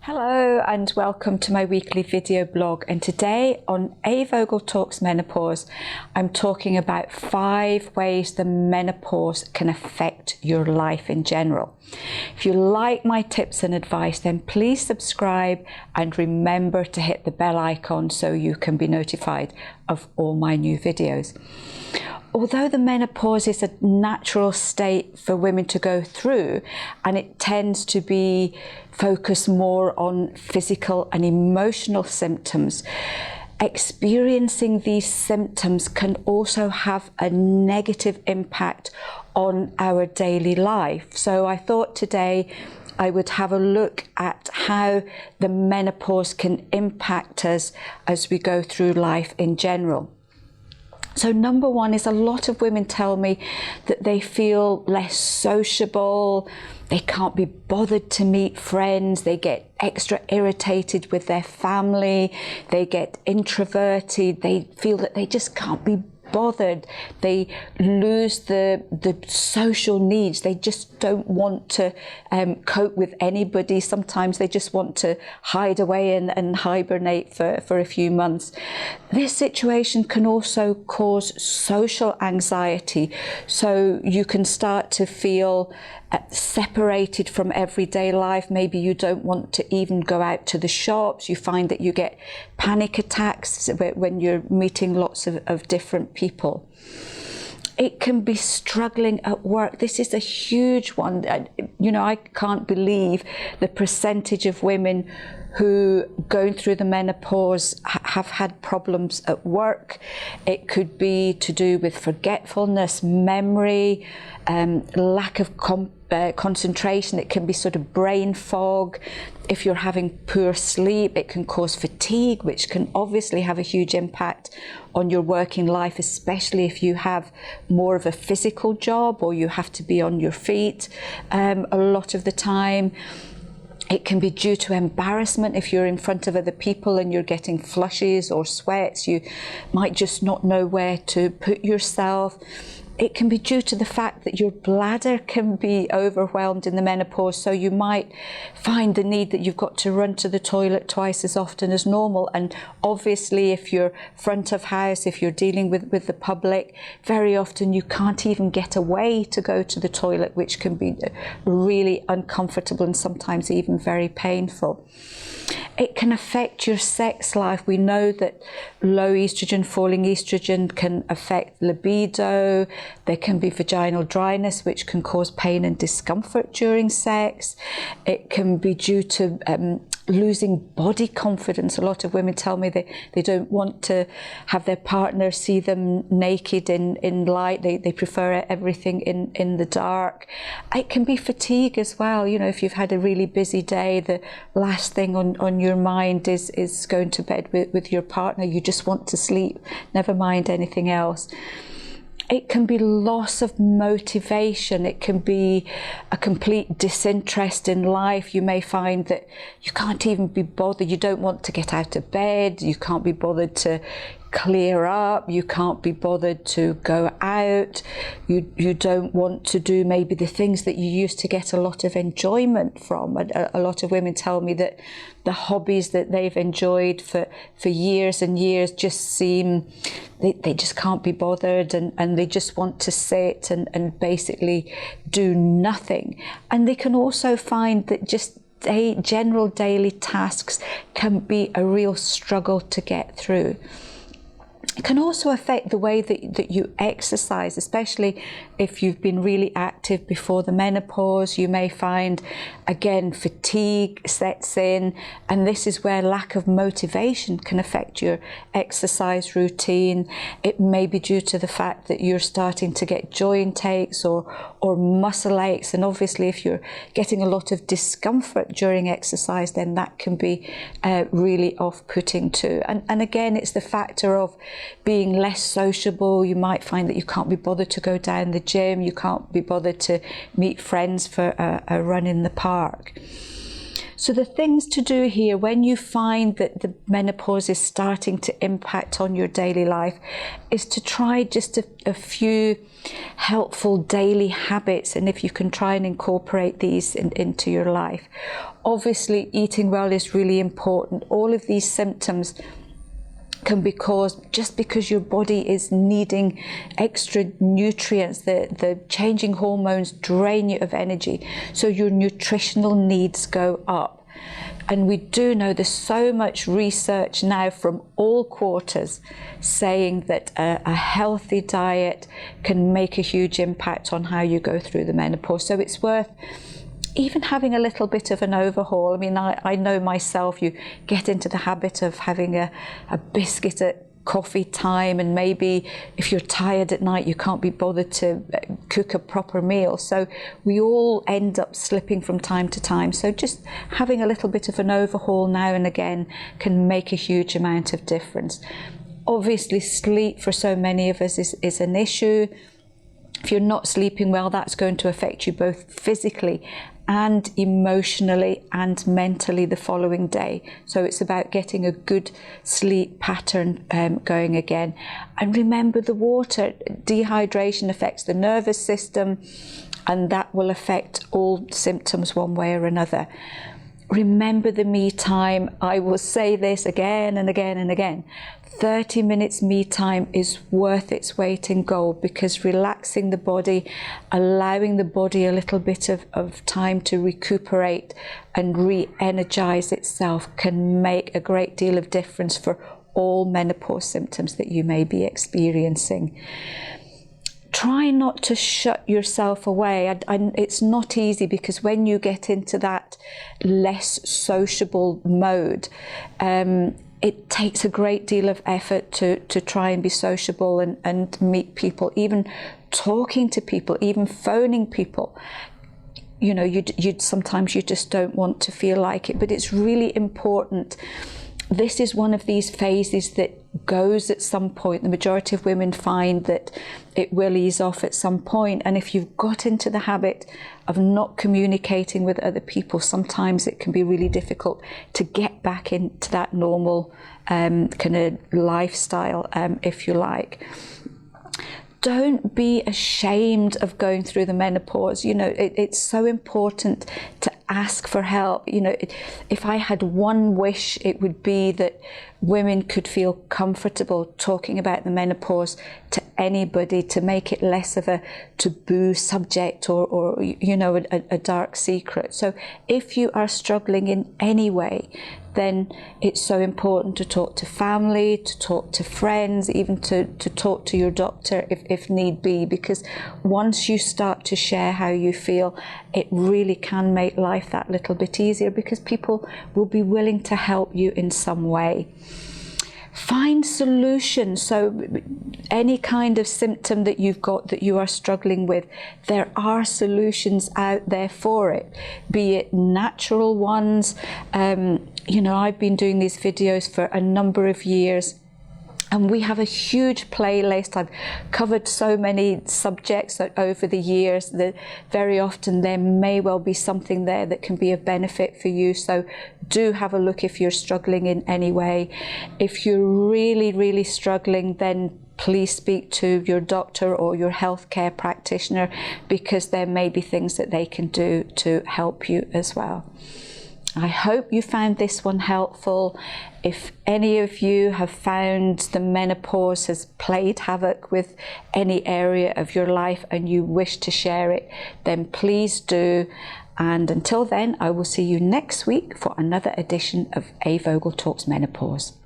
Hello and welcome to my weekly video blog, and today on A Vogel Talks Menopause I'm talking about 5 ways the menopause can affect your life in general. If you like my tips and advice, then please subscribe and remember to hit the bell icon so you can be notified of all my new videos. Although the menopause is a natural state for women to go through, and it tends to be focused more on physical and emotional symptoms, experiencing these symptoms can also have a negative impact on our daily life. So I thought today I would have a look at how the menopause can impact us as we go through life in general. So number one is, a lot of women tell me that they feel less sociable, they can't be bothered to meet friends, they get extra irritated with their family, they get introverted, they feel that they just can't be bothered, they lose the social needs, they just don't want to cope with anybody. Sometimes they just want to hide away and hibernate for a few months. This situation can also cause social anxiety, so you can start to feel separated from everyday life. Maybe you don't want to even go out to the shops. You find that you get panic attacks when you're meeting lots of different people. It can be struggling at work. This is a huge one. You know, I can't believe the percentage of women who, going through the menopause, have had problems at work. It could be to do with forgetfulness, memory, lack of concentration. It can be sort of brain fog. If you're having poor sleep, it can cause fatigue, which can obviously have a huge impact on your working life, especially if you have more of a physical job or you have to be on your feet a lot of the time. It can be due to embarrassment. If you're in front of other people and you're getting flushes or sweats, you might just not know where to put yourself. It can be due to the fact that your bladder can be overwhelmed in the menopause, so you might find the need that you've got to run to the toilet twice as often as normal. And obviously, if you're front of house, if you're dealing with the public, very often you can't even get away to go to the toilet, which can be really uncomfortable and sometimes even very painful. It can affect your sex life. We know that low estrogen, falling estrogen can affect libido. There can be vaginal dryness, which can cause pain and discomfort during sex. It can be due to losing body confidence. A lot of women tell me they don't want to have their partner see them naked in light. They prefer everything in the dark. It can be fatigue as well. You know, if you've had a really busy day, the last thing on your mind is going to bed with your partner. You just want to sleep, never mind anything else. It can be loss of motivation. It can be a complete disinterest in life. You may find that you can't even be bothered. You don't want to get out of bed. You can't be bothered to clear up. You can't be bothered to go out. You don't want to do maybe the things that you used to get a lot of enjoyment from. A lot of women tell me that the hobbies that they've enjoyed for years and years just seem, they just can't be bothered, and they just want to sit and basically do nothing. And they can also find that just general daily tasks can be a real struggle to get through. It can also affect the way that you exercise, especially if you've been really active before the menopause. You may find, again, fatigue sets in, and this is where lack of motivation can affect your exercise routine. It may be due to the fact that you're starting to get joint aches or muscle aches, and obviously if you're getting a lot of discomfort during exercise, then that can be really off-putting too. And again, it's the factor of being less sociable. You might find that you can't be bothered to go down the gym, you can't be bothered to meet friends for a run in the park. So the things to do here when you find that the menopause is starting to impact on your daily life is to try just a few helpful daily habits, and if you can try and incorporate these into your life. Obviously, eating well is really important. All of these symptoms can be caused just because your body is needing extra nutrients. The changing hormones drain you of energy, so your nutritional needs go up. And we do know there's so much research now from all quarters saying that a healthy diet can make a huge impact on how you go through the menopause. So it's worth even having a little bit of an overhaul. I mean, I know myself, you get into the habit of having a biscuit at coffee time, and maybe if you're tired at night you can't be bothered to cook a proper meal. So we all end up slipping from time to time. So just having a little bit of an overhaul now and again can make a huge amount of difference. Obviously, sleep for so many of us is an issue. If you're not sleeping well, that's going to affect you both physically and emotionally and mentally the following day. So it's about getting a good sleep pattern going again. And remember the water. Dehydration affects the nervous system, and that will affect all symptoms one way or another. Remember the me time. I will say this again and again and again. 30 minutes me time is worth its weight in gold, because relaxing the body, allowing the body a little bit of time to recuperate and re-energize itself can make a great deal of difference for all menopause symptoms that you may be experiencing. Try not to shut yourself away. It's not easy, because when you get into that less sociable mode, it takes a great deal of effort to try and be sociable and meet people, even talking to people, even phoning people. You know, sometimes you just don't want to feel like it, but it's really important. This is one of these phases that goes at some point. The majority of women find that it will ease off at some point, and if you've got into the habit of not communicating with other people, sometimes it can be really difficult to get back into that normal kind of lifestyle, if you like. Don't be ashamed of going through the menopause. You know, it's so important to ask for help. You know, if I had one wish, it would be that women could feel comfortable talking about the menopause to anybody, to make it less of a taboo subject or you know, a dark secret. So if you are struggling in any way, then it's so important to talk to family, to talk to friends, even to talk to your doctor if need be, because once you start to share how you feel, it really can make life that little bit easier, because people will be willing to help you in some way. Find solutions. So any kind of symptom that you've got that you are struggling with, there are solutions out there for it, be it natural ones. You know, I've been doing these videos for a number of years, and we have a huge playlist. I've covered so many subjects over the years that very often there may well be something there that can be of benefit for you. So do have a look if you're struggling in any way. If you're really, really struggling, then please speak to your doctor or your healthcare practitioner, because there may be things that they can do to help you as well. I hope you found this one helpful. If any of you have found the menopause has played havoc with any area of your life and you wish to share it, then please do. And until then, I will see you next week for another edition of A. Vogel Talks Menopause.